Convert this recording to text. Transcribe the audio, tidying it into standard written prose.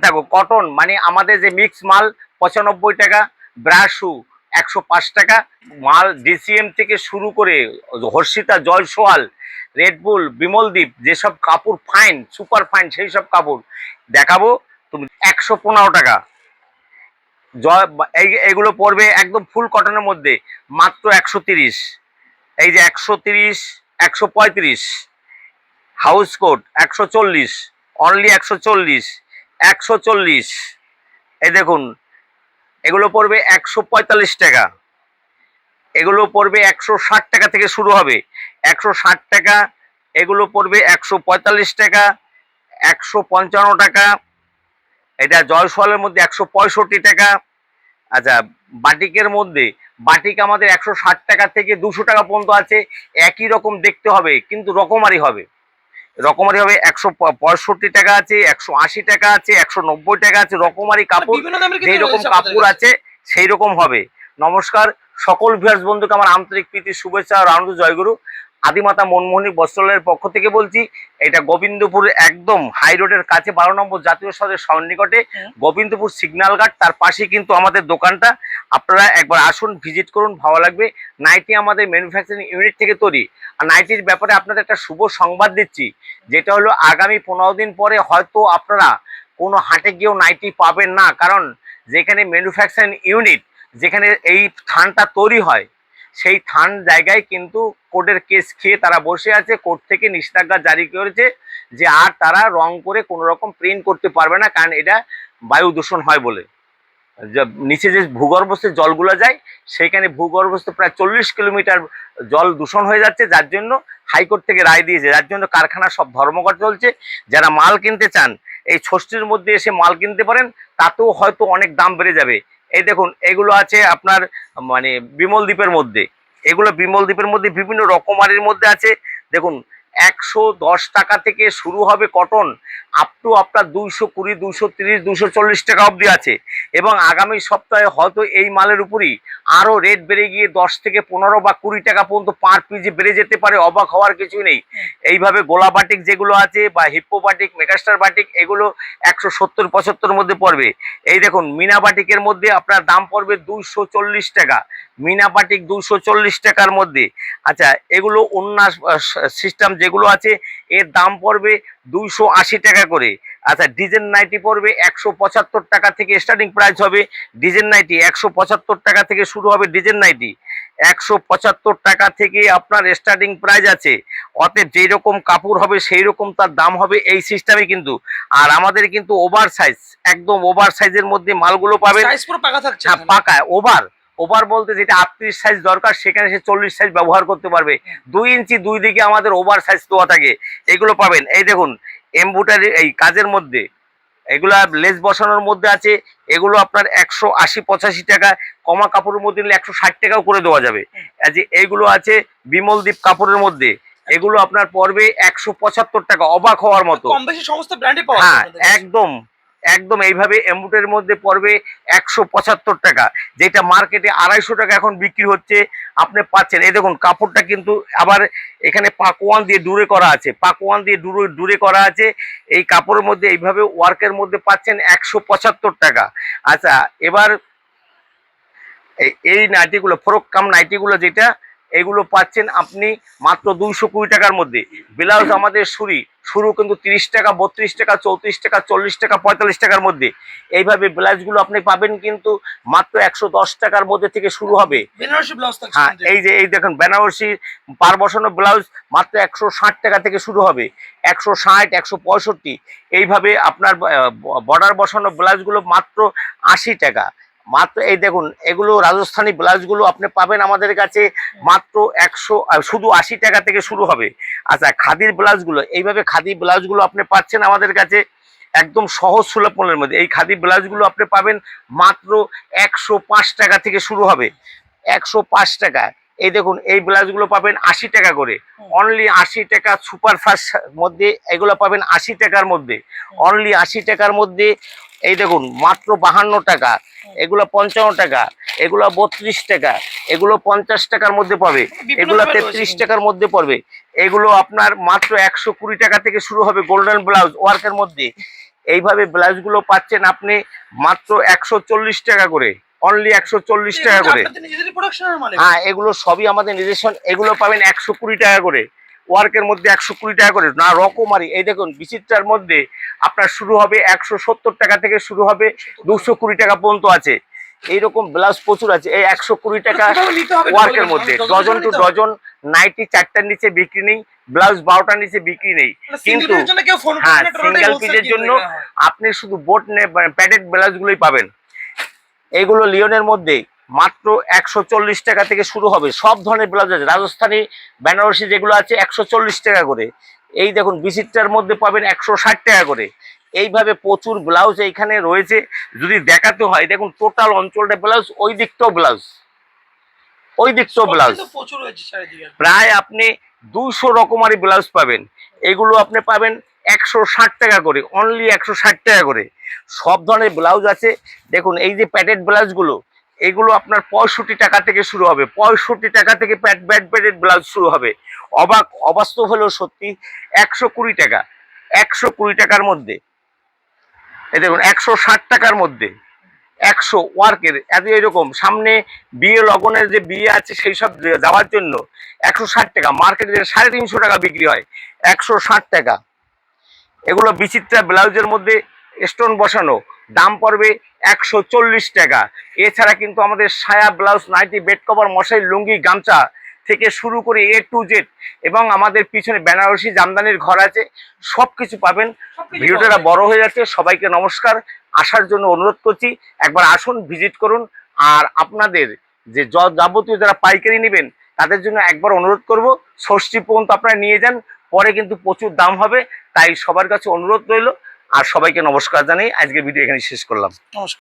থাকো কটন মানে আমাদের যে মিক্স মাল 95 টাকা, ব্রাশু 105 টাকা, মাল ডিসিএম থেকে শুরু করে হর্ষিতা, জয়সওয়াল, রেডবুল, বিমলদ্বীপ যেসব কাপড় ফাইন সুপার ফাইন সেই সব কাপড় দেখাবো। তুমি 115 টাকা। এইগুলো পড়বে একদম ফুল কটনের মধ্যে মাত্র 130। এই যে 130, 135, হাউস কোট 140, অনলি 140, 140। এই দেখুন এগুলো পড়বে 145 টাকা, এগুলো পড়বে 160 টাকা থেকে শুরু হবে, 160 টাকা। এগুলো পড়বে 145 টাকা, 155 টাকা। এটা জয়সওয়ালের মধ্যে 165 টাকা। আচ্ছা, বাটিকের মধ্যে বাটিক আমাদের 160 টাকা থেকে 200 টাকা পর্যন্ত আছে। একই রকম দেখতে হবে কিন্তু রকমারি হবে, রকমারি হবে। 165 টাকা আছে, 180 টাকা আছে, 190 টাকা আছে। রকমারি কাপড় যেই রকম কাপড় আছে সেই রকম হবে। নমস্কার সকল ভিউয়ার্স বন্ধুকে আমার আন্তরিক প্রীতি, শুভেচ্ছা আর আনন্দ জয়গুরু। আদিমাতা মনমোহনী বস্ত্রালয়ের পক্ষ থেকে বলছি। এটা গোবিন্দপুর একদম হাই রোডের কাছে 12 নম্বর জাতীয় সড়কের সন্নিকটে গোবিন্দপুর সিগন্যাল গার্ড, তার পাশে কিন্তু আমাদের দোকানটা। আপনারা একবার আসুন, ভিজিট করুন, ভালো লাগবে। নাইটি আমাদের ম্যানুফ্যাকচারিং ইউনিট থেকে তৈরি। আর নাইটির ব্যাপারে আপনাদের একটা শুভ সংবাদ দিচ্ছি, যেটা হলো আগামী 15 দিন পরে হয়তো আপনারা কোনো হাটে গিয়েও নাইটি পাবেন না। কারণ যেখানে ম্যানুফ্যাকচারিং ইউনিট, যেখানে এই থানটা তৈরি হয়, সেই থান জায়গায় কিন্তু কোর্টের কেস খেয়ে তারা বসে আছে। কোর্ট থেকে নিষেধাজ্ঞা জারি করেছে যে আর তারা রং করে কোনো রকম প্রিন্ট করতে পারবে না, কারণ এটা বায়ু দূষণ হয় বলে। নিচে যে ভূগর্ভস্থ জলগুলো যায়, সেইখানে ভূগর্ভস্থ প্রায় 40 কিলোমিটার জল দূষণ হয়ে যাচ্ছে, যার জন্য হাইকোর্ট থেকে রায় দিয়েছে। যার জন্য কারখানা সব ধর্মঘট চলছে। যারা মাল কিনতে চান এই ষষ্ঠীর মধ্যে এসে মাল কিনতে পারেন, তাতেও হয়তো অনেক দাম বেড়ে যাবে। এই দেখুন এগুলো আছে আপনার মানে বিমল দ্বীপের মধ্যে, এগুলো বিমল দ্বীপের মধ্যে বিভিন্ন রকমারির মধ্যে আছে। দেখুন 110 টাকা থেকে শুরু হবে কটন, আপ টু আপনার 220, 230, 240 টাকা অবধি আছে। এবং আগামী সপ্তাহে হয়তো এই মালের উপরই আরও রেট বেড়ে গিয়ে 10 থেকে 15 বা 20 টাকা পর্যন্ত পার পিস বেড়ে যেতে পারে। অবাক হওয়ার কিছুই নেই। এইভাবে গোলা বাটিক যেগুলো আছে বা হিপ্পো বাটিক, মেগাস্টার বাটিক, এগুলো 170-75 মধ্যে পড়বে। এই দেখুন মিনা বাটিকের মধ্যে আপনার দাম পড়বে 240 টাকা, মিনা বাটিক 240 টাকার মধ্যে। আচ্ছা, এগুলো অন্য সিস্টেম যেগুলো আছে এর দাম পড়বে 280 টাকা করে। আচ্ছা, ডিজাইন নাইটি পড়বে 175 টাকা থেকে স্টার্টিং প্রাইস হবে। ডিজাইন নাইটি 175 টাকা থেকে শুরু হবে। ডিজাইন নাইটি 175 টাকা থেকে আপনার স্টার্টিং প্রাইস আছে। অতএব যেই রকম কাপড় হবে সেই রকম তার দাম হবে, এই সিস্টেমে কিন্তু। আর আমাদের কিন্তু ওভার সাইজ, একদম ওভার সাইজের মধ্যে মালগুলো পাবেন। সাইজ পুরো পাকা থাকছে। হ্যাঁ, পাকা ওভার। ওভার বলতে যেটা 38 সাইজ দরকার সেখানে সে 40 সাইজ ব্যবহার করতে পারবে। 2 ইঞ্চি দুই দিকে আমাদের ওভার সাইজ দেওয়া থাকে, এগুলো পাবেন। এই দেখুন এমব্রয়ডারি এই কাজের মধ্যে, এগুলো লেস বসানোর মধ্যে আছে। এগুলো আপনার 180-85 টাকা, কমা কাপড়ের মধ্যে নিলে 160 টাকাও করে দেওয়া যাবে। যে এইগুলো আছে বিমলদ্বীপ কাপড়ের মধ্যে, এগুলো আপনার পড়বে 175 টাকা। অবাক হওয়ার মতো, কম বেশি সমস্ত ব্র্যান্ডে পাওয়া হ্যাঁ একদম একদম। এইভাবে এমব্রয়ডারির মধ্যে পড়বে 175 টাকা, যেটা মার্কেটে 250 টাকা এখন বিক্রি হচ্ছে, আপনি পাচ্ছেন। এই দেখুন কাপড়টা কিন্তু আবার এখানে পাকওয়ান দিয়ে ডুরে করা আছে, পাকওয়ান দিয়ে ডুরে করা আছে। এই কাপড়ের মধ্যে এইভাবে ওয়ার্কের মধ্যে পাচ্ছেন 175 টাকা। আচ্ছা, এবার এই নাইটিগুলো ফ্রক কাম নাইটিগুলো যেটা, এগুলো পাচ্ছেন আপনি মাত্র 220 টাকার মধ্যে। ব্লাউজ আমাদের শুরু কিন্তু 30 টাকা, 32 টাকা, 34 টাকা, 40 টাকা, 45 টাকার মধ্যে। এইভাবে ব্লাউজগুলো আপনি পাবেন কিন্তু মাত্র 110 টাকার মধ্যে থেকে শুরু হবে। বেনারসি ব্লাউজ থাকছে। হ্যাঁ, এই যে এই দেখুন বেনারসি পার বসানো ব্লাউজ মাত্র 160 টাকা থেকে শুরু হবে, 160, 165। এইভাবে আপনার বর্ডার বসানো ব্লাউজগুলো মাত্র 80 টাকা মাত্র। এই দেখুন এগুলো রাজস্থানি ব্লাউজগুলো আপনি পাবেন আমাদের কাছে মাত্র 100, শুধু 80 টাকা থেকে শুরু হবে। আচ্ছা, খাদির ব্লাউজগুলো, এইভাবে খাদি ব্লাউজগুলো আপনি পাচ্ছেন আমাদের কাছে একদম সহজ সুলভ মূল্যের মধ্যে। এই খাদি ব্লাউজগুলো আপনি পাবেন মাত্র 105 টাকা থেকে শুরু হবে, 105 টাকা। এই দেখুন এই ব্লাউজগুলো পাবেন 80 টাকা করে, অনলি 80 টাকা। সুপার ফাস্ট মধ্যে এগুলো পাবেন 80 টাকার মধ্যে, অনলি 80 টাকার মধ্যে। এই দেখুন মাত্র 52 টাকা, এগুলো 55 টাকা, এগুলো 32 টাকা, এগুলো 50 টাকার মধ্যে পাবে, এগুলো 33 টাকার মধ্যে পড়বে। এগুলো আপনার মাত্র 120 টাকা থেকে শুরু হবে। গোল্ডেন ব্লাউজ ওয়ার্কের মধ্যে এইভাবে ব্লাউজগুলো পাচ্ছেন আপনি মাত্র 140 টাকা করে, অনলি 140 টাকা করে। আপনাদের নিজেদের প্রোডাকশনের মানে হ্যাঁ, এগুলো সবই আমাদের নিজস্ব। এগুলো পাবেন 120 টাকা করে, ওয়ার্কের মধ্যে 120 টাকা করে, না রকমারি। এই দেখুন বিচিত্রার মধ্যে আপনার শুরু হবে 170 টাকা থেকে শুরু হবে, 220 টাকা পর্যন্ত আছে। এইরকম ব্লাউজ প্রচুর আছে। এই 120 টাকা কিভাবে নিতে হবে একটু ওয়ার্কের বলবেন? মধ্যে ডজন ডজন টু নিতে হবে? ডজন। নাইটি 4টার নিচে বিক্রি নেই, ব্লাউজ 12টার নিচে বিক্রি নেই। মানে কিন্তু সিঙ্গেলের জন্য কেউ ফোন হ্যাঁ, করে না, সিঙ্গেল টোটালি পিসের জন্য হয়। আপনি শুধু বোট প্যাডেড ব্লাউজগুলোই পাবেন। এইগুলো লিওনের মধ্যে মাত্র 140 টাকা থেকে শুরু হবে। সব ধরনের ব্লাউজ আছে, রাজস্থানী বেনারসি যেগুলো আছে 140 টাকা করে। এই দেখুন বিচিত্রার মধ্যে পাবেন 160 টাকা করে। এইভাবে প্রচুর ব্লাউজ এইখানে রয়েছে। যদি দেখাতে হয় দেখুন টোটাল অঞ্চলটা ব্লাউজ, ওই দিকটাও ব্লাউজ, ওই দিকটাও Stock ব্লাউজ। কিন্তু প্রচুর হয়েছে চারিদিকে। প্রায় আপনি 200 রকমারি ব্লাউজ পাবেন। এগুলো আপনি পাবেন 160 টাকা করে, অনলি 160 টাকা করে। সব ধরনের ব্লাউজ আছে। দেখুন এই যে প্যাডেড ব্লাউজগুলো, এগুলো আপনার 65 টাকা থেকে শুরু হবে। 65 টাকা থেকে প্যাডেড ব্লাউজ শুরু হবে। অবাস্তব হলেও সত্যি। 120 টাকা, 120 টাকার মধ্যে এই দেখুন 160 টাকার মধ্যে 100 ওয়ার্কের এত এরকম সামনে বিয়ে লগনের যে বিয়ে আছে সেই সব যাওয়ার জন্য 160 টাকা। মার্কেটে 350 টাকা বিক্রি হয়, 160 টাকা। এগুলো বিচিত্রা ব্লাউজের মধ্যে স্টোন বসানো, দাম পড়বে 140 টাকা। এছাড়া কিন্তু আমাদের সায়া, ব্লাউজ, নাইটি, বেড কভার, মশারি, লুঙ্গি, গামছা থেকে শুরু করে A to Z, এবং আমাদের পিছনে বেনারসি জামদানির ঘর আছে, সব কিছু পাবেন। সবকিছু ভিডিওটা পাওয়া যায়। বড় হয়ে যাচ্ছে, সবাইকে নমস্কার। আসার জন্য অনুরোধ করছি, একবার আসুন, ভিজিট করুন। আর আপনাদের যে যাবতীয় যারা পাইকারি নেবেন তাদের জন্য একবার অনুরোধ করব, ষষ্ঠী পর্যন্ত আপনারা নিয়ে যান, পরে কিন্তু প্রচুর দাম হবে। তাই সবার কাছে অনুরোধ রইল। আর সবাইকে নমস্কার জানাই আজকের ভিডিও এখানে শেষ করলাম। নমস্কার।